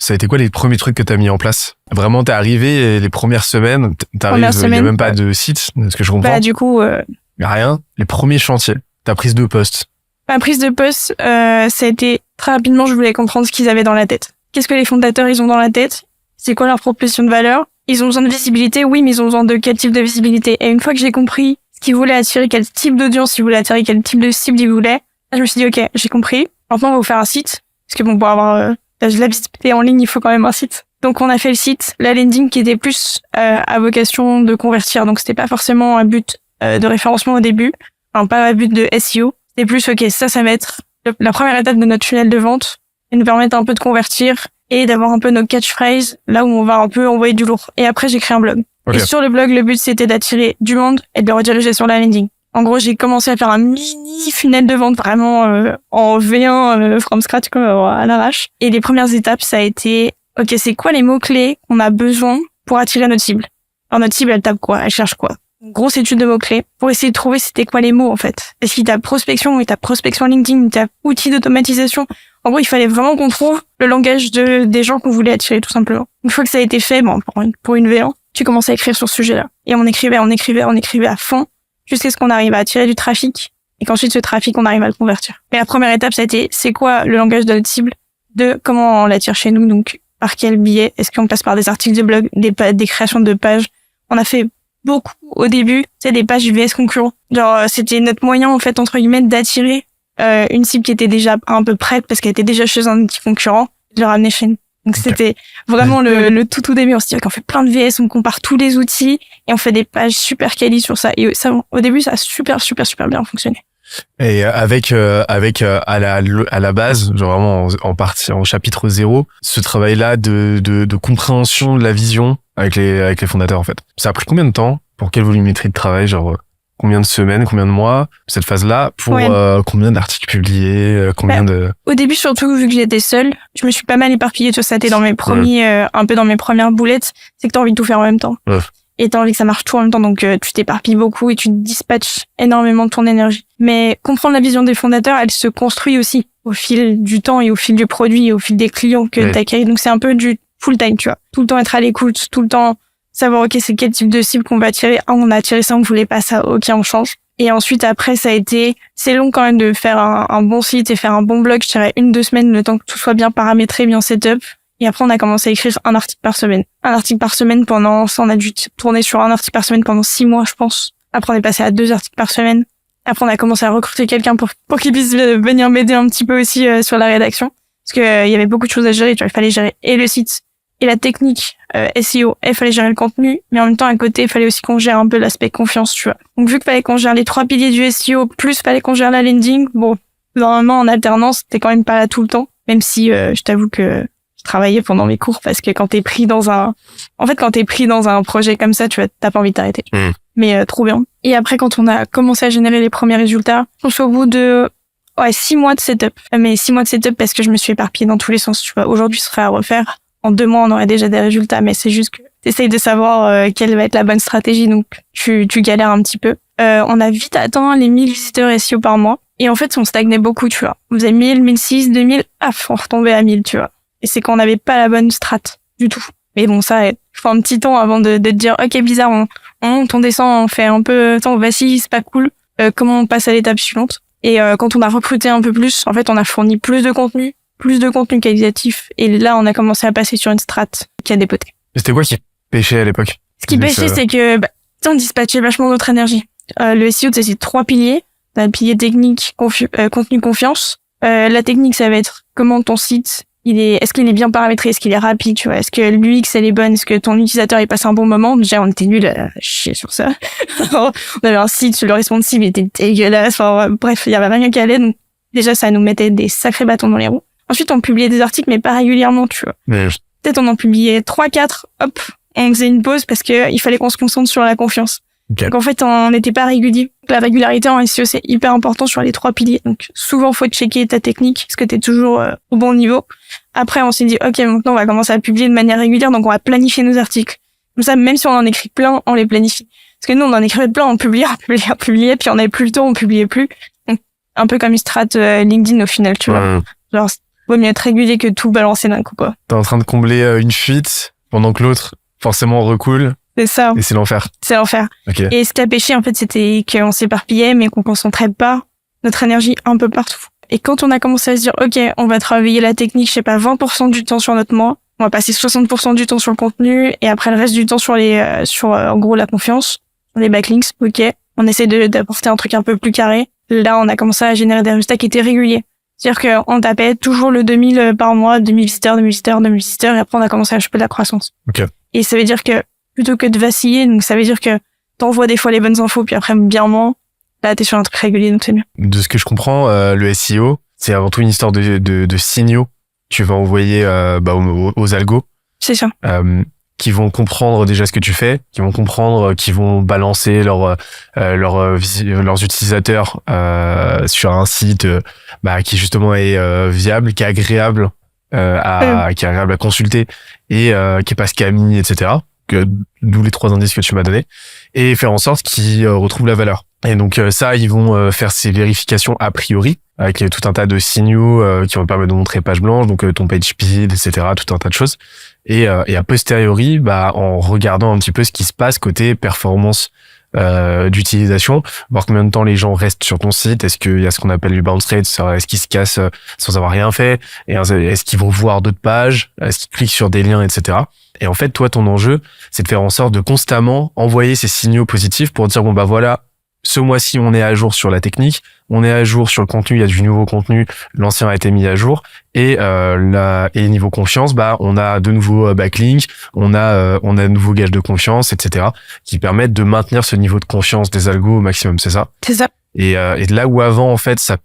Ça a été quoi les premiers trucs que t'as mis en place? Vraiment, t'es arrivé et les premières semaines, il y a même pas de site, ce que je comprends. Bah, du coup, y a rien. Les premiers chantiers, ta prise de poste. Ma prise de poste, ça a été très rapidement, je voulais comprendre ce qu'ils avaient dans la tête. Qu'est-ce que les fondateurs, ils ont dans la tête? C'est quoi leur proposition de valeur? Ils ont besoin de visibilité, oui, mais ils ont besoin de quel type de visibilité? Et une fois que j'ai compris ce qu'ils voulaient attirer, quel type d'audience ils voulaient attirer, quel type de cible ils voulaient, là, je me suis dit, ok, j'ai compris. Maintenant, on va vous faire un site. Parce que bon, pour avoir la visibilité en ligne, il faut quand même un site. Donc, on a fait le site, la landing qui était plus à vocation de convertir. Donc, c'était pas forcément un but de référencement au début. Enfin, pas un but de SEO. C'était plus, ok, ça va être la première étape de notre tunnel de vente et nous permettre un peu de convertir et d'avoir un peu nos catchphrases là où on va un peu envoyer du lourd. Et après, j'ai créé un blog. Okay. Et sur le blog, le but, c'était d'attirer du monde et de le rediriger sur la landing. En gros, j'ai commencé à faire un mini funnel de vente vraiment en V1 from scratch comme à l'arrache. Et les premières étapes, ça a été, ok, c'est quoi les mots-clés qu'on a besoin pour attirer notre cible? Alors notre cible, elle tape quoi? Elle cherche quoi? Grosse étude de mots-clés pour essayer de trouver c'était quoi les mots en fait. Est-ce qu'il tape prospection, il tape prospection LinkedIn, il tape outils d'automatisation. En gros, il fallait vraiment qu'on trouve le langage des gens qu'on voulait attirer tout simplement. Une fois que ça a été fait, bon, pour une V1, tu commences à écrire sur ce sujet-là. Et on écrivait à fond jusqu'à ce qu'on arrive à attirer du trafic et qu'ensuite ce trafic, on arrive à le convertir. Et la première étape, ça a été c'est quoi le langage de notre cible, de comment on l'attire chez nous, donc par quel biais, est-ce qu'on passe par des articles de blog, des créations de pages. On a fait beaucoup au début, des pages VS concurrents. Genre, c'était notre moyen, en fait, entre guillemets, d'attirer une cible qui était déjà un peu prête parce qu'elle était déjà chez un petit concurrent, de le ramener chez nous. Donc, c'était vraiment le tout début. On se dit qu'on fait plein de VS, on compare tous les outils et on fait des pages super quali sur ça. Et ça, au début, ça a super bien fonctionné. Et avec à la base, genre vraiment en partie en chapitre 0, ce travail-là de compréhension de la vision avec les fondateurs en fait. Ça a pris combien de temps pour quelle volumétrie de travail, genre combien de semaines, combien de mois cette phase-là pour combien d'articles publiés, Au début surtout vu que j'étais seule, je me suis pas mal éparpillée, tout ça, t'es dans mes premiers un peu dans mes premières boulettes, c'est que t'as envie de tout faire en même temps. Ouais. Et t'as envie que ça marche tout en même temps, donc tu t'éparpilles beaucoup et tu dispatches énormément de ton énergie. Mais comprendre la vision des fondateurs, elle se construit aussi au fil du temps et au fil du produit et au fil des clients que t'accueilles. Donc c'est un peu du full time, tu vois. Tout le temps être à l'écoute, tout le temps savoir, ok, c'est quel type de cible qu'on va attirer. Ah, on a attiré ça, on voulait pas ça, ok, on change. Et ensuite, après, c'est long quand même de faire un bon site et faire un bon blog. Je dirais 1-2 semaines, le temps que tout soit bien paramétré, bien setup. Et après, on a commencé à écrire un article par semaine. Un article par semaine pendant, ça, on a dû tourner sur un article par semaine pendant 6 mois, je pense. Après, on est passé à 2 articles par semaine. Après, on a commencé à recruter quelqu'un pour qu'il puisse venir m'aider un petit peu aussi sur la rédaction. Parce que il y avait beaucoup de choses à gérer, tu vois. Il fallait gérer et le site, et la technique, SEO, et il fallait gérer le contenu. Mais en même temps, à côté, il fallait aussi qu'on gère un peu l'aspect confiance, tu vois. Donc, vu qu'il fallait qu'on gère les 3 piliers du SEO, plus il fallait qu'on gère la landing, bon, normalement, en alternance, t'es quand même pas là tout le temps. Même si, je t'avoue que travailler pendant mes cours parce que quand t'es pris dans un projet comme ça, tu vois, t'as pas envie de t'arrêter. Mais trop bien. Et après, quand on a commencé à générer les premiers résultats, on se au bout de 6 mois de setup. Mais 6 mois de setup parce que je me suis éparpillée dans tous les sens, tu vois. Aujourd'hui, ce serait à refaire. En 2 mois, on aurait déjà des résultats, mais c'est juste que t'essayes de savoir quelle va être la bonne stratégie, donc tu galères un petit peu. On a vite atteint les 1000 visiteurs SEO par mois. Et en fait, on stagnait beaucoup, tu vois. On faisait 1000, 1006, 2000, on retombait à 1000, tu vois. Et c'est qu'on n'avait pas la bonne strat du tout. Mais bon, ça, il faut un petit temps avant de te dire, ok, bizarre, on monte, on descend, on fait un peu, on vacille, c'est pas cool. Comment on passe à l'étape suivante? Et quand on a recruté un peu plus, en fait, on a fourni plus de contenu qualitatif. Et là, on a commencé à passer sur une strat qui a dépoté. C'était quoi qui pêchait à l'époque? Ce qui pêchait, c'est que on dispatchait vachement notre énergie. Le SEO, c'est 3 piliers. T'as le pilier technique, contenu, confiance. La technique, ça va être comment ton site est-ce qu'il est bien paramétré, est-ce qu'il est rapide, tu vois, est-ce que l'UX elle est bonne, est-ce que ton utilisateur il passe un bon moment. Déjà on était nuls à chier sur ça. On avait un site, le responsive était dégueulasse, bref, il y avait rien qui allait, donc déjà ça nous mettait des sacrés bâtons dans les roues. Ensuite on publiait des articles mais pas régulièrement, tu vois. Peut-être on en publiait 3-4, hop, on faisait une pause parce que il fallait qu'on se concentre sur la confiance. Okay. Donc en fait, on n'était pas régulier. La régularité en SEO, c'est hyper important sur les 3 piliers. Donc souvent, faut checker ta technique, parce que t'es toujours au bon niveau. Après, on s'est dit, ok, maintenant on va commencer à publier de manière régulière, donc on va planifier nos articles. Comme ça, même si on en écrit plein, on les planifie. Parce que nous, on en écrivait plein, on publiait, puis on avait plus le temps, on publiait plus. Donc un peu comme une strat LinkedIn au final, tu vois. Genre vaut mieux être régulier que tout balancer d'un coup, quoi. T'es en train de combler une fuite pendant que l'autre, forcément, recoule. C'est ça. Et c'est l'enfer. C'est l'enfer. Okay. Et ce qui a péché, en fait, c'était qu'on s'éparpillait, mais qu'on concentrait pas notre énergie un peu partout. Et quand on a commencé à se dire, OK, on va travailler la technique, je sais pas, 20% du temps sur notre moi, on va passer 60% du temps sur le contenu, et après le reste du temps sur en gros, la confiance, les backlinks, OK. On essaie d'apporter un truc un peu plus carré. Là, on a commencé à générer des résultats qui étaient réguliers. C'est-à-dire qu'on tapait toujours le 2000 par mois, 2000 visiteurs, et après on a commencé à choper de la croissance. Okay. Et ça veut dire que, plutôt que de vaciller, donc ça veut dire que t'envoies des fois les bonnes infos, puis après bien moins, là t'es sur un truc régulier, donc c'est mieux. De ce que je comprends, le SEO, c'est avant tout une histoire de signaux que tu vas envoyer aux algos. C'est ça. Qui vont comprendre déjà ce que tu fais, qui vont comprendre, qui vont balancer leurs utilisateurs sur un site qui justement est viable, qui est agréable qui est agréable à consulter et qui est pas scammy, etc. D'où les 3 indices que tu m'as donnés, et faire en sorte qu'ils retrouvent la valeur. Et donc ça, ils vont faire ces vérifications a priori avec tout un tas de signaux qui vont permettre de montrer page blanche, donc ton page speed, etc., tout un tas de choses. Et a posteriori, en regardant un petit peu ce qui se passe côté performance d'utilisation, voir combien de temps les gens restent sur ton site, est-ce qu'il y a ce qu'on appelle du bounce rate, est-ce qu'ils se cassent sans avoir rien fait, et est-ce qu'ils vont voir d'autres pages, est-ce qu'ils cliquent sur des liens, etc. Et en fait, toi, ton enjeu, c'est de faire en sorte de constamment envoyer ces signaux positifs pour dire, voilà, ce mois-ci, on est à jour sur la technique, on est à jour sur le contenu, il y a du nouveau contenu, l'ancien a été mis à jour, et niveau confiance, on a de nouveaux backlinks, on a de nouveaux gages de confiance, etc., qui permettent de maintenir ce niveau de confiance des algos au maximum, c'est ça? C'est ça. Et là où avant, en fait, ça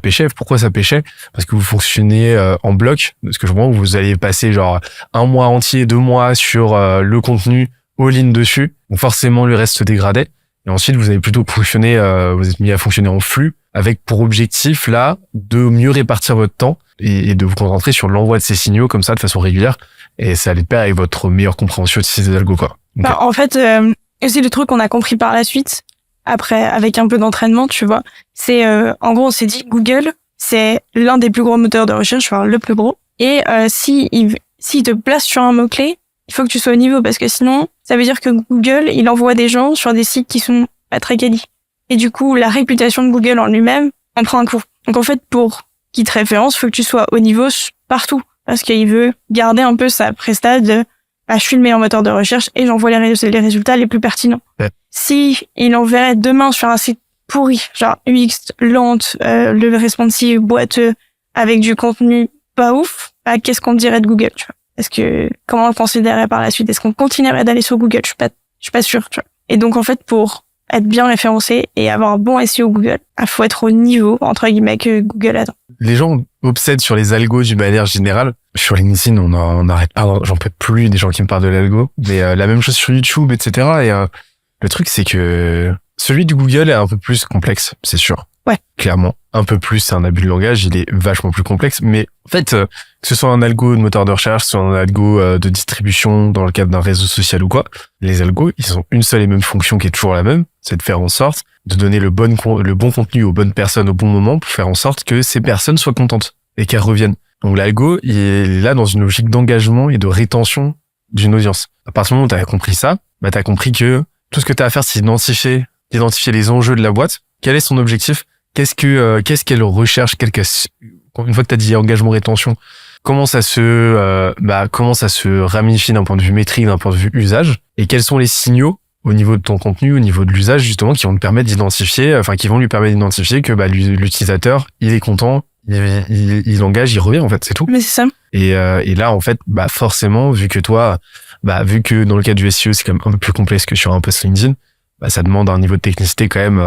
pêchait. Pourquoi ça pêchait? Parce que vous fonctionnez en bloc. Parce que je comprends que vous allez passer genre 1 mois entier, 2 mois sur le contenu all-in dessus. Donc forcément, le reste se dégradait. Et ensuite, vous avez plutôt fonctionné, vous êtes mis à fonctionner en flux avec pour objectif, là, de mieux répartir votre temps et de vous concentrer sur l'envoi de ces signaux comme ça de façon régulière. Et ça allait de pair avec votre meilleure compréhension de ces algos, quoi. Okay. En fait, c'est le truc qu'on a compris par la suite. Après, avec un peu d'entraînement, tu vois, c'est en gros, on s'est dit Google, c'est l'un des plus gros moteurs de recherche, enfin le plus gros. Et s'il te place sur un mot-clé, il faut que tu sois au niveau, parce que sinon, ça veut dire que Google, il envoie des gens sur des sites qui sont pas très quali. Et du coup, la réputation de Google en lui-même en prend un coup. Donc en fait, pour qu'il te référence, il faut que tu sois au niveau partout, parce qu'il veut garder un peu sa presta de je suis le meilleur moteur de recherche et j'envoie les résultats les plus pertinents. Ouais. Si il enverrait demain sur un site pourri, genre UX lente, le responsive boiteux, avec du contenu pas ouf, qu'est-ce qu'on dirait de Google, tu vois? Est-ce que, comment on le considérerait par la suite? Est-ce qu'on continuerait d'aller sur Google? Je suis pas sûre, tu vois. Et donc, en fait, pour être bien référencé et avoir un bon SEO Google, il faut être au niveau, entre guillemets, que Google attend. Les gens obsèdent sur les algos d'une manière générale. Sur LinkedIn, on n'arrête pas, j'en peux plus des gens qui me parlent de l'algo. Mais la même chose sur YouTube, etc. Et le truc, c'est que celui du Google est un peu plus complexe, c'est sûr. Ouais. Clairement. Un peu plus, c'est un abus de langage, il est vachement plus complexe. Mais en fait, que ce soit un algo de moteur de recherche, que ce soit un algo de distribution dans le cadre d'un réseau social ou quoi, les algos, ils ont une seule et même fonction qui est toujours la même, c'est de faire en sorte de donner le bon contenu aux bonnes personnes au bon moment pour faire en sorte que ces personnes soient contentes et qu'elles reviennent. Donc l'algo, il est là dans une logique d'engagement et de rétention d'une audience. À partir du moment où tu as compris ça, tu as compris que tout ce que tu as à faire, c'est d'identifier les enjeux de la boîte. Quel est son objectif? Qu'est-ce qu'elle recherche? Une fois que tu as dit engagement, rétention, comment ça se ramifie d'un point de vue métrique, d'un point de vue usage? Et quels sont les signaux au niveau de ton contenu, au niveau de l'usage, justement, qui vont lui permettre d'identifier que l'utilisateur, il est content, il engage, il revient, en fait, c'est tout. Mais c'est ça. Et là, en fait, forcément, vu que dans le cas du SEO, c'est quand même un peu plus complexe que sur un post LinkedIn, ça demande un niveau de technicité quand même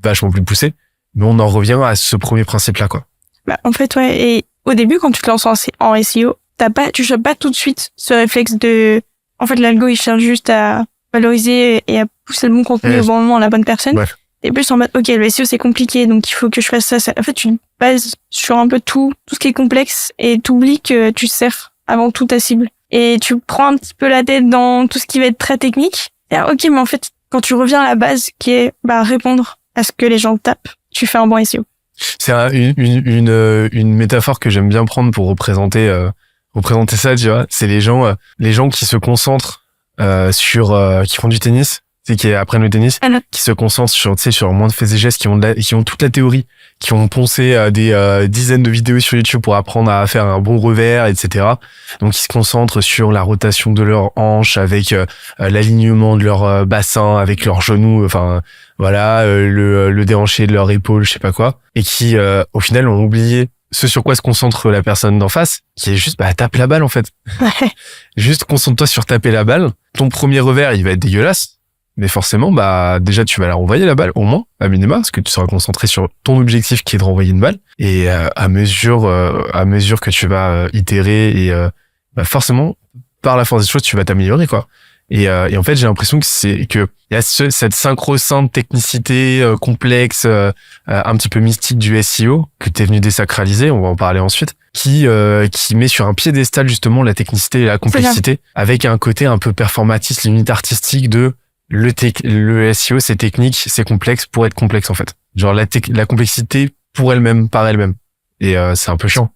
vachement plus poussé. Mais on en revient à ce premier principe-là, quoi. En fait, ouais. Et au début, quand tu te lances en SEO, tu chopes pas tout de suite ce réflexe de, en fait, l'algo, il cherche juste à valoriser et à pousser le bon contenu au bon moment à la bonne personne. Ouais. Et plus en mode, ok, le SEO, c'est compliqué, donc il faut que je fasse ça. En fait, tu bases sur un peu tout ce qui est complexe et t'oublies que tu sers avant tout ta cible. Et tu prends un petit peu la tête dans tout ce qui va être très technique. Et ok, mais en fait, quand tu reviens à la base qui est, répondre à ce que les gens tapent, tu fais un bon SEO. C'est une métaphore que j'aime bien prendre pour représenter ça, tu vois. C'est les gens qui se concentrent qui font du tennis, tu sais, qui apprennent le tennis, qui se concentrent sur moins de faits et gestes, qui ont toute la théorie, qui ont poncé des dizaines de vidéos sur YouTube pour apprendre à faire un bon revers, etc. Donc ils se concentrent sur la rotation de leurs hanches, avec l'alignement de leur bassin, avec leurs genoux, enfin voilà, le déhanché de leur épaule, je sais pas quoi, et qui au final ont oublié ce sur quoi se concentre la personne d'en face, qui est juste tape la balle en fait. Ouais. Juste concentre-toi sur taper la balle. Ton premier revers, il va être dégueulasse. Mais forcément, déjà, tu vas la renvoyer la balle, au moins, à minima, parce que tu seras concentré sur ton objectif qui est de renvoyer une balle. Et à mesure que tu vas itérer et forcément, par la force des choses, tu vas t'améliorer, quoi. Et en fait, j'ai l'impression qu'il y a cette synchro-sainte technicité complexe, un petit peu mystique du SEO que t'es venu désacraliser, on va en parler ensuite, qui met sur un piédestal justement la technicité et la complexité, avec un côté un peu performatiste, limite artistique de le SEO, c'est technique, c'est complexe pour être complexe en fait. Genre la complexité pour elle-même, par elle-même. Et c'est un peu chiant.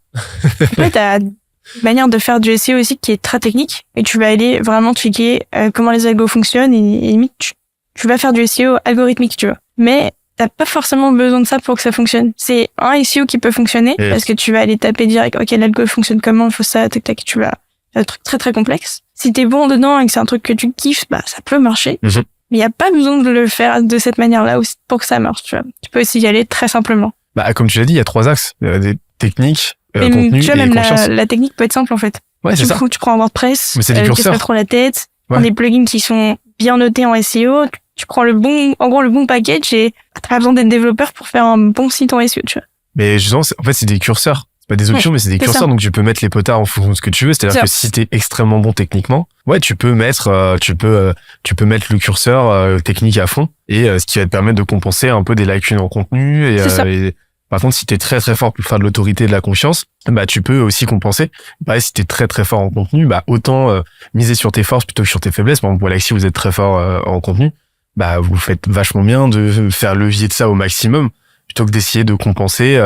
Ouais, t'as une manière de faire du SEO aussi qui est très technique et tu vas aller vraiment checker comment les algos fonctionnent et limite tu vas faire du SEO algorithmique, tu vois. Mais t'as pas forcément besoin de ça pour que ça fonctionne. C'est un SEO qui peut fonctionner parce que tu vas aller taper direct, ok, l'algo fonctionne comment, il faut ça, tac tac, tu vas faire un truc très très complexe. Si t'es bon dedans et que c'est un truc que tu kiffes, ça peut marcher. Mais il y a pas besoin de le faire de cette manière-là aussi pour que ça marche, tu vois. Tu peux aussi y aller très simplement. Comme tu l'as dit, il y a 3 axes. Des techniques, contenu tu vois, et même conscience. la technique peut être simple en fait. Ouais, c'est ça. Tu prends un WordPress, mais c'est des qui se curseurs. pas trop la tête, Ouais. prends des plugins qui sont bien notés en SEO, tu prends le bon package et t'as pas besoin d'être développeur pour faire un bon site en SEO, tu vois. Mais justement, en fait, c'est des curseurs. C'est pas des options, mais c'est des curseurs. ça. Donc, tu peux mettre les potards en fonction de ce que tu veux. C'est-à-dire que si t'es extrêmement bon techniquement, ouais, tu peux mettre le curseur technique à fond et ce qui va te permettre de compenser un peu des lacunes en contenu. Et par contre, si t'es très très fort pour faire de l'autorité et de la confiance, tu peux aussi compenser. Pareil, si t'es très très fort en contenu, autant miser sur tes forces plutôt que sur tes faiblesses. Par exemple, si vous êtes très fort en contenu, vous faites vachement bien de faire levier de ça au maximum plutôt que d'essayer de compenser.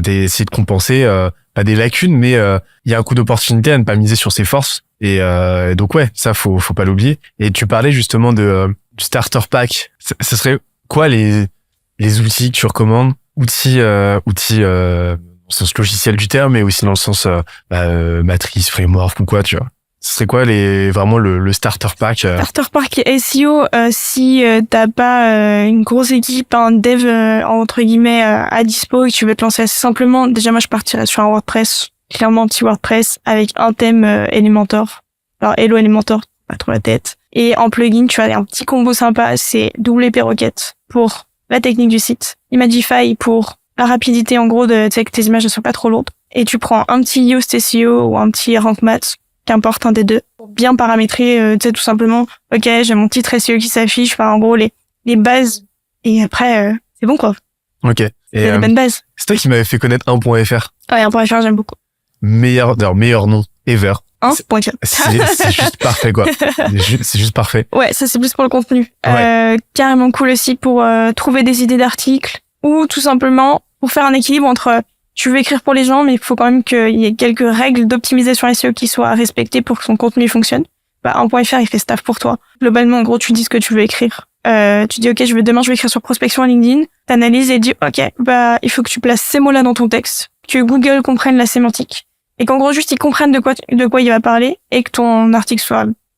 D'essayer de compenser pas des lacunes, mais il y a un coup d'opportunité à ne pas miser sur ses forces. Et donc ouais, ça faut pas l'oublier. Et tu parlais justement du starter pack. Ce serait quoi les outils que tu recommandes? Outils au sens logiciel du terme, mais aussi dans le sens matrice, framework ou quoi, tu vois. Ce serait quoi vraiment le starter pack? Starter pack SEO, si t'as pas une grosse équipe, un dev entre guillemets à dispo et que tu veux te lancer assez simplement, déjà moi je partirais sur un WordPress, clairement un petit WordPress avec un thème Elementor. Alors Hello Elementor, pas trop la tête. Et en plugin, tu as un petit combo sympa, c'est WP Rocket pour la technique du site, Imagify pour la rapidité en gros tu sais que tes images ne soient pas trop lourdes. Et tu prends un petit Yoast SEO ou un petit Rank Math, qu'importe un des deux, pour bien paramétrer, tu sais, tout simplement, ok, j'ai mon titre SEO qui s'affiche, en gros, les bases, et après, c'est bon, quoi. Ok. C'est des bonnes bases. C'est toi qui m'avais fait connaître 1.fr. Ouais, 1.fr, j'aime beaucoup. Meilleur nom ever. 1.fr. C'est juste parfait, quoi. C'est juste parfait. Ouais, ça, c'est plus pour le contenu. Ouais. Carrément cool aussi pour trouver des idées d'articles, ou tout simplement, pour faire un équilibre entre tu veux écrire pour les gens, mais il faut quand même qu'il y ait quelques règles d'optimisation SEO qui soient respectées pour que son contenu fonctionne. 1.fr, il fait staff pour toi. Globalement, en gros, tu dis ce que tu veux écrire. Tu dis, ok, demain, je vais écrire sur prospection à LinkedIn. T'analyses et dis, ok, il faut que tu places ces mots-là dans ton texte, que Google comprenne la sémantique. Et qu'en gros, juste, ils comprennent de quoi il va parler et que ton article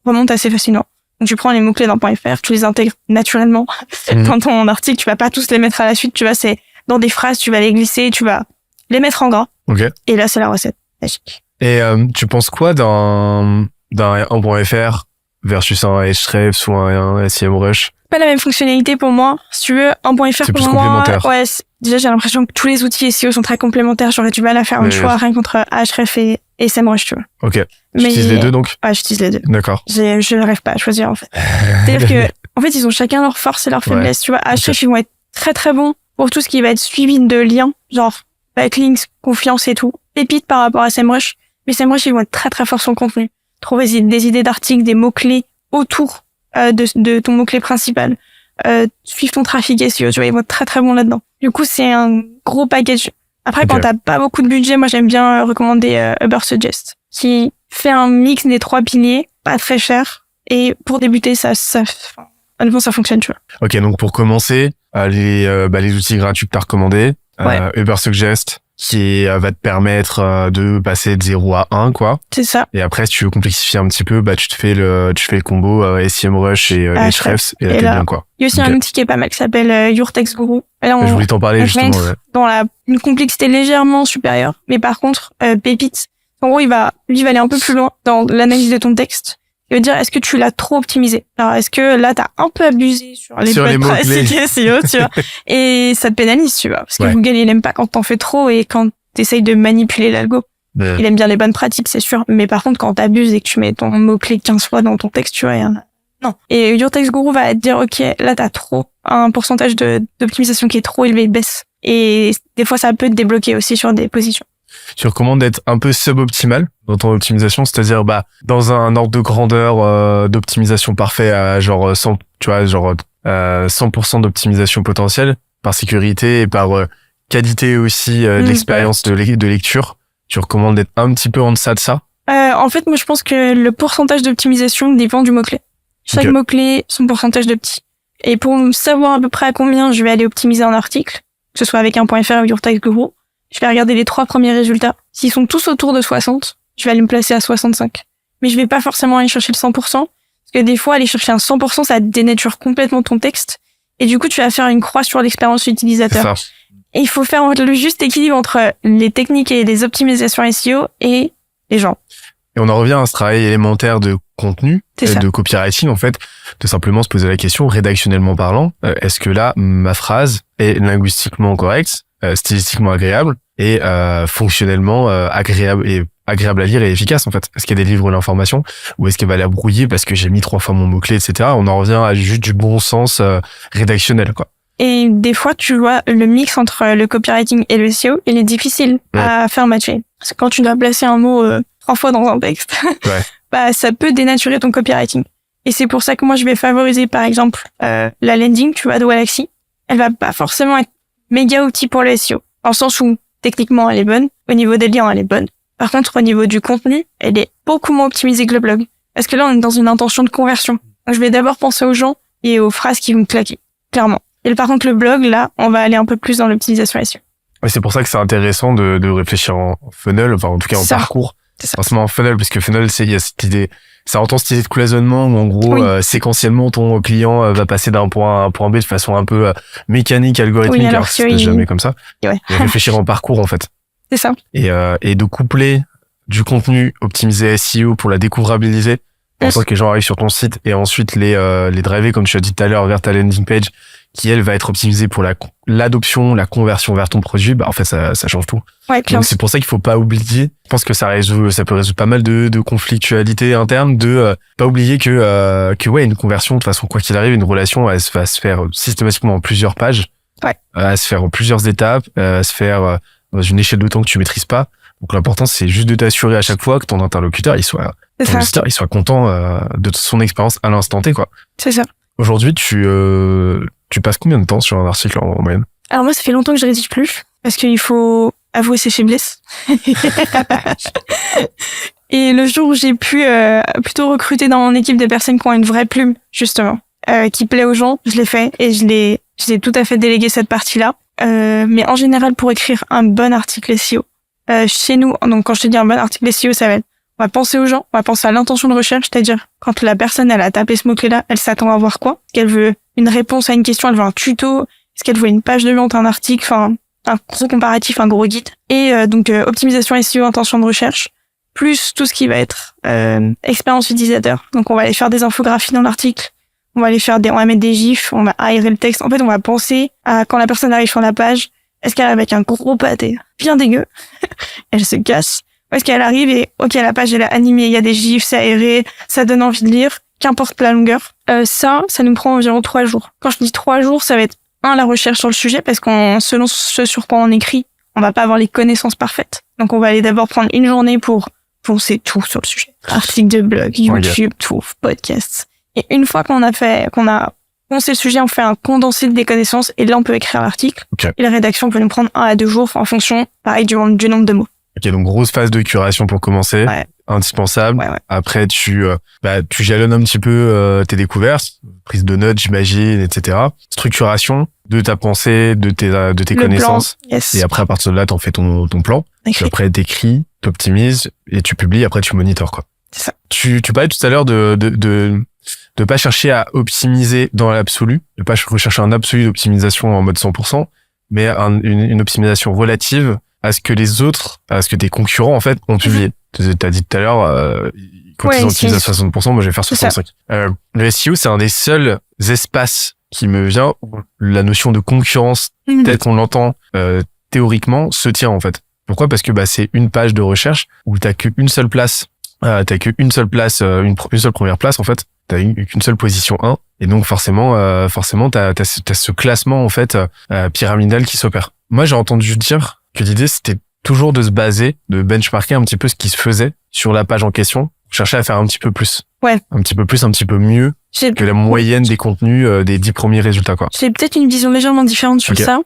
remonte assez facilement. Donc, tu prends les mots-clés dans .fr, tu les intègres naturellement dans ton article. Tu vas pas tous les mettre à la suite. Tu vois, c'est dans des phrases, tu vas les glisser, tu vas les mettre en gras. Ok. Et là, c'est la recette. Magique. Et tu penses quoi d'un 1.fr versus un Ahrefs ou un SEMrush? Pas la même fonctionnalité pour moi. Si tu veux, 1.fr C'est pour plus moi. complémentaire. Ouais, déjà, j'ai l'impression que tous les outils SEO sont très complémentaires. J'aurais du mal à faire un choix rien contre Ahrefs et SEMrush, tu vois. Ok. Tu utilises les deux, donc? Ouais, j'utilise les deux. D'accord. Je n'arrive pas à choisir, en fait. C'est-à-dire que, en fait, ils ont chacun leurs forces et leurs faiblesses, tu vois. Ahrefs, ils vont être très très bons pour tout ce qui va être suivi de liens, genre backlinks, confiance et tout. Pépite par rapport à SEMrush. Mais SEMrush, ils vont être très très forts sur le contenu. Trouver des idées d'articles, des mots-clés autour de ton mot-clé principal. suivre ton trafic SEO, tu vois, ils vont être très très bons là-dedans. Du coup, c'est un gros package. Après, quand t'as pas beaucoup de budget, moi j'aime bien recommander Ubersuggest, qui fait un mix des 3 piliers, pas très cher, et pour débuter, honnêtement, ça fonctionne, tu vois. Ok, donc pour commencer, les outils gratuits que t'as recommandés, Ubersuggest, qui va te permettre de passer de 0 à 1, quoi. C'est ça. Et après, si tu veux complexifier un petit peu, tu fais le combo SEMrush et Ahrefs, et là, t'es bien, quoi. Il y a aussi un outil qui est pas mal qui s'appelle Your Text Guru. Là, je voulais t'en parler, justement. Dans une complexité légèrement supérieure. Mais par contre, Pépite, en gros, il va aller un peu plus loin dans l'analyse de ton texte. Il va dire, est-ce que tu l'as trop optimisé? Alors, est-ce que là, t'as un peu abusé sur les pratiques SEO, tu vois? Et ça te pénalise, tu vois. Parce que Google, il aime pas quand t'en fais trop et quand t'essayes de manipuler l'algo. Il aime bien les bonnes pratiques, c'est sûr. Mais par contre, quand t'abuses et que tu mets ton mot-clé 15 fois dans ton texte, tu vois, non. Et Your Text Guru va te dire, OK, là, t'as trop un pourcentage d'optimisation qui est trop élevé, baisse. Et des fois, ça peut te débloquer aussi sur des positions. Tu recommandes d'être un peu suboptimal dans ton optimisation, c'est-à-dire dans un ordre de grandeur d'optimisation parfait à genre 100, tu vois, genre 100% d'optimisation potentielle par sécurité et par qualité aussi de l'expérience de lecture. Tu recommandes d'être un petit peu en deçà de ça? En fait, moi je pense que le pourcentage d'optimisation dépend du mot-clé. Chaque mot-clé, son pourcentage de petit. Et pour savoir à peu près à combien je vais aller optimiser un article, que ce soit avec un .fr ou Your Text Guru, je vais regarder les 3 premiers résultats. S'ils sont tous autour de 60, je vais aller me placer à 65. Mais je vais pas forcément aller chercher le 100%, parce que des fois, aller chercher un 100%, ça dénature complètement ton texte. Et du coup, tu vas faire une croix sur l'expérience utilisateur. Et il faut faire le juste équilibre entre les techniques et les optimisations SEO et les gens. Et on en revient à ce travail élémentaire de contenu, de copywriting, en fait, de simplement se poser la question, rédactionnellement parlant, est-ce que là, ma phrase est linguistiquement correcte, stylistiquement agréable et fonctionnellement agréable à lire et efficace, en fait? Est-ce qu'elle délivre l'information ou est-ce qu'elle va la brouiller parce que j'ai mis 3 fois mon mot-clé, etc. On en revient à juste du bon sens rédactionnel, quoi. Et des fois, tu vois, le mix entre le copywriting et le SEO, il est difficile à faire matcher. Parce que quand tu dois placer un mot 3 fois dans un texte, ça peut dénaturer ton copywriting. Et c'est pour ça que moi, je vais favoriser, par exemple, la landing, tu vois, de Wallaxy. Elle va pas forcément être méga outil pour le SEO. Dans le sens où, techniquement, elle est bonne. Au niveau des liens, elle est bonne. Par contre, au niveau du contenu, elle est beaucoup moins optimisée que le blog. Parce que là, on est dans une intention de conversion. Donc, je vais d'abord penser aux gens et aux phrases qui vont me claquer. Clairement. Et par contre, le blog, là, on va aller un peu plus dans l'optimisation SEO. Ouais, c'est pour ça que c'est intéressant de réfléchir en funnel, enfin, en tout cas, en parcours. Forcément en funnel, parce que funnel, il y a cette idée, ça entend cette idée de cloisonnement où en gros, séquentiellement, ton client va passer d'un point A à un point B de façon un peu mécanique, algorithmique, alors que c'est jamais comme ça. Et réfléchir en parcours, en fait. C'est ça. Et de coupler du contenu optimisé SEO pour la découvrabiliser, en sorte que les gens arrivent sur ton site et ensuite les driver, comme tu as dit tout à l'heure, vers ta landing page, qui elle va être optimisée pour l'adoption, la conversion vers ton produit. En fait, ça change tout. Donc c'est pour ça qu'il faut pas oublier. Je pense que ça peut résoudre pas mal de conflictualité interne, de pas oublier que une conversion, de toute façon, quoi qu'il arrive, une relation, elle va se faire systématiquement en plusieurs pages, à se faire en plusieurs étapes, à se faire dans une échelle de temps que tu maîtrises pas. Donc l'important, c'est juste de t'assurer à chaque fois que ton interlocuteur, il soit content de son expérience à l'instant T, quoi. C'est ça. Aujourd'hui, tu passes combien de temps sur un article en moyenne? Alors moi, ça fait longtemps que je rédige plus, parce qu'il faut avouer ses faiblesses. Et le jour où j'ai pu plutôt recruter dans mon équipe des personnes qui ont une vraie plume, justement, qui plaît aux gens, je l'ai fait et je l'ai tout à fait délégué cette partie-là. Mais en général, pour écrire un bon article SEO, chez nous, donc quand je te dis un bon article SEO, ça va être, on va penser aux gens, on va penser à l'intention de recherche, c'est-à-dire quand la personne elle a tapé ce mot-clé-là, elle s'attend à voir quoi? Est-ce qu'elle veut une réponse à une question, elle veut un tuto, est-ce qu'elle veut une page de vente, un article, enfin un gros comparatif, un gros guide. Et donc optimisation SEO, intention de recherche, plus tout ce qui va être expérience utilisateur. Donc on va aller faire des infographies dans l'article, on va mettre des gifs, on va aérer le texte. En fait, on va penser à quand la personne arrive sur la page, est-ce qu'elle arrive avec un gros pâté bien dégueu, elle se casse. Est-ce qu'elle arrive et ok, la page elle est animée, il y a des gifs, c'est aéré, ça donne envie de lire, qu'importe la longueur. Ça nous prend environ 3 jours. Quand je dis 3 jours, ça va être la recherche sur le sujet, parce qu'on selon ce sur quoi on écrit, on va pas avoir les connaissances parfaites. Donc on va aller d'abord prendre une journée pour penser tout sur le sujet. Articles de blog, YouTube, tout, podcasts. Et une fois qu'on a poncer le sujet, on fait un condensé des connaissances et là, on peut écrire l'article. Okay. Et la rédaction peut nous prendre 1 à 2 jours en fonction, pareil, du nombre de mots. Ok, donc grosse phase de curation pour commencer. Ouais. Indispensable. Ouais. Après, tu jalonnes un petit peu tes découvertes, prise de notes, j'imagine, etc. Structuration de ta pensée, de tes connaissances. Plan, yes. Et après, à partir de là, t'en fais ton plan. Écrit. Après, t'écris, t'optimises et tu publies. Après, tu monitores, quoi. C'est ça. Tu parlais tout à l'heure de pas chercher à optimiser dans l'absolu, de pas rechercher un absolu d'optimisation en mode 100%, mais une optimisation relative à ce que tes concurrents, en fait, ont publié. T'as dit tout à l'heure, quand ils ont optimisé à 60%, moi, je vais faire 65%. Le SEO, c'est un des seuls espaces qui me vient où la notion de concurrence, telle qu'on l'entend, théoriquement, se tient, en fait. Pourquoi? Parce que, c'est une page de recherche où t'as qu'une seule place. Une seule première place, en fait. T'as qu'une seule position 1. Et donc, forcément, t'as ce classement, en fait, pyramidal qui s'opère. Moi, j'ai entendu dire que l'idée, c'était toujours de se baser, de benchmarker un petit peu ce qui se faisait sur la page en question, chercher à faire un petit peu plus. Ouais. Un petit peu plus, un petit peu mieux que la moyenne des contenus des 10 premiers résultats, quoi. J'ai peut-être une vision légèrement différente sur ça.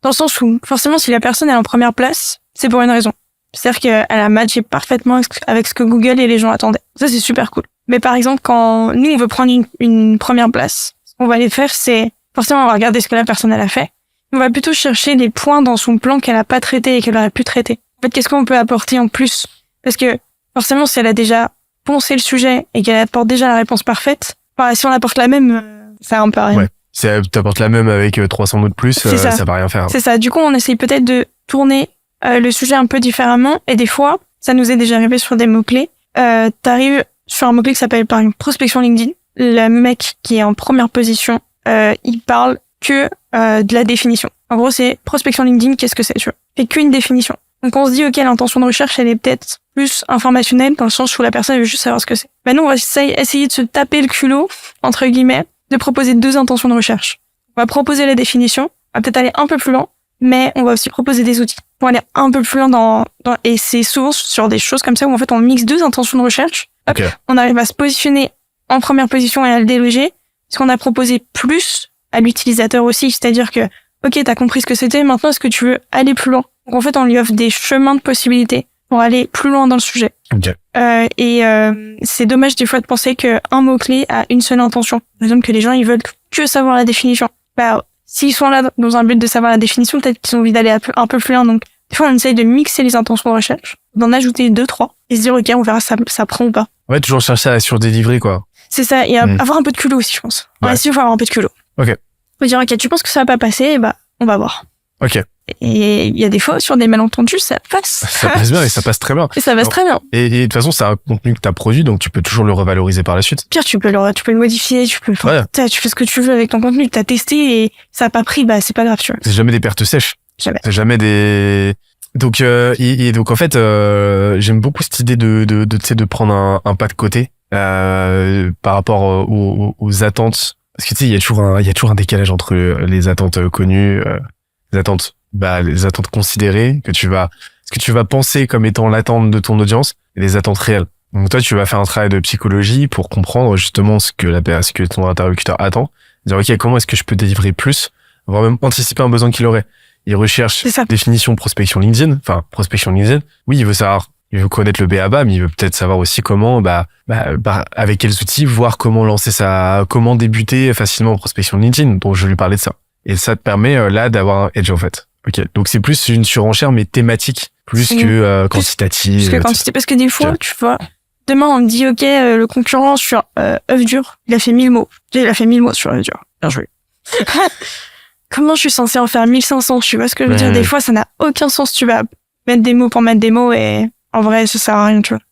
Dans le sens où, forcément, si la personne est en première place, c'est pour une raison. C'est-à-dire qu'elle a matché parfaitement avec ce que Google et les gens attendaient. Ça, c'est super cool. Mais par exemple, quand nous, on veut prendre une première place, ce qu'on va aller faire, c'est, forcément, on va regarder ce que la personne, elle a fait. On va plutôt chercher des points dans son plan qu'elle a pas traité et qu'elle aurait pu traiter. En fait, qu'est-ce qu'on peut apporter en plus? Parce que, forcément, si elle a déjà poncé le sujet et qu'elle apporte déjà la réponse parfaite, si on apporte la même, ça sert un peu à rien. Ouais. Si t'apportes la même avec 300 mots de plus, ça va rien faire. C'est ça. Du coup, on essaye peut-être de tourner le sujet un peu différemment. Et des fois, ça nous est déjà arrivé sur des mots-clés. T'arrives sur un mot-clé qui s'appelle, par exemple, prospection LinkedIn. Le mec qui est en première position, il parle que de la définition. En gros, c'est prospection LinkedIn, qu'est-ce que c'est, tu vois? Fait qu'une définition. Donc, on se dit, OK, l'intention de recherche, elle est peut-être plus informationnelle, dans le sens où la personne veut juste savoir ce que c'est. Nous, on va essayer de se taper le culot, entre guillemets, de proposer 2 intentions de recherche. On va proposer la définition, on va peut-être aller un peu plus loin, mais on va aussi proposer des outils pour aller un peu plus loin et c'est souvent sur des choses comme ça où en fait on mixe 2 intentions de recherche. Hop, on arrive à se positionner en première position et à le déloger, parce qu'on a proposé plus à l'utilisateur aussi, c'est-à-dire que OK, t'as compris ce que c'était, maintenant est-ce que tu veux aller plus loin? Donc en fait, on lui offre des chemins de possibilités pour aller plus loin dans le sujet. C'est dommage des fois de penser qu'un mot-clé a une seule intention. Par exemple, que les gens, ils veulent que savoir la définition. S'ils sont là dans un but de savoir la définition, peut-être qu'ils ont envie d'aller un peu plus loin. Donc, des fois, on essaye de mixer les intentions de recherche, d'en ajouter 2, 3, et se dire, OK, on verra ça prend ou pas. Ouais, toujours chercher à surdélivrer, quoi. C'est ça, et avoir un peu de culot aussi, je pense. Ouais, si, il faut avoir un peu de culot. OK. Faut dire, OK, tu penses que ça va pas passer, on va voir. OK. Et il y a des fois, sur des malentendus, ça passe. Ça passe bien et ça passe très bien. Et ça passe très bien. Et de toute façon, c'est un contenu que t'as produit, donc tu peux toujours le revaloriser par la suite. Pire, tu peux le modifier, tu fais ce que tu veux avec ton contenu, t'as testé et ça a pas pris, c'est pas grave, tu vois. C'est jamais des pertes sèches. Jamais. C'est jamais des... Donc, donc en fait, j'aime beaucoup cette idée de prendre un pas de côté, par rapport aux attentes. Parce que tu sais, il y a toujours un décalage entre les attentes connues, les attentes considérées ce que tu vas penser comme étant l'attente de ton audience et les attentes réelles. Donc toi, tu vas faire un travail de psychologie pour comprendre justement ce que ton interlocuteur attend. Dire, OK, comment est-ce que je peux délivrer plus, voire même anticiper un besoin qu'il aurait. Il recherche définition prospection LinkedIn. Enfin, prospection LinkedIn. Oui, il veut connaître le b.a.-ba, mais il veut peut-être savoir aussi comment, avec quels outils, voir comment comment débuter facilement en prospection LinkedIn. Donc, je vais lui parler de ça. Et ça te permet, là, d'avoir un edge, en fait. OK. Donc, c'est plus une surenchère, mais thématique, plus que quantitative. Parce que des fois, tu vois, demain, on me dit, OK, le concurrent sur œuf dur, il a fait 1000 mots. Il a fait 1000 mots sur œuf dur. Bien joué. Comment je suis censé en faire 1500? Tu vois ce que je veux dire? Des fois, ça n'a aucun sens. Tu vas mettre des mots pour mettre des mots et en vrai, ça sert à rien, tu vois.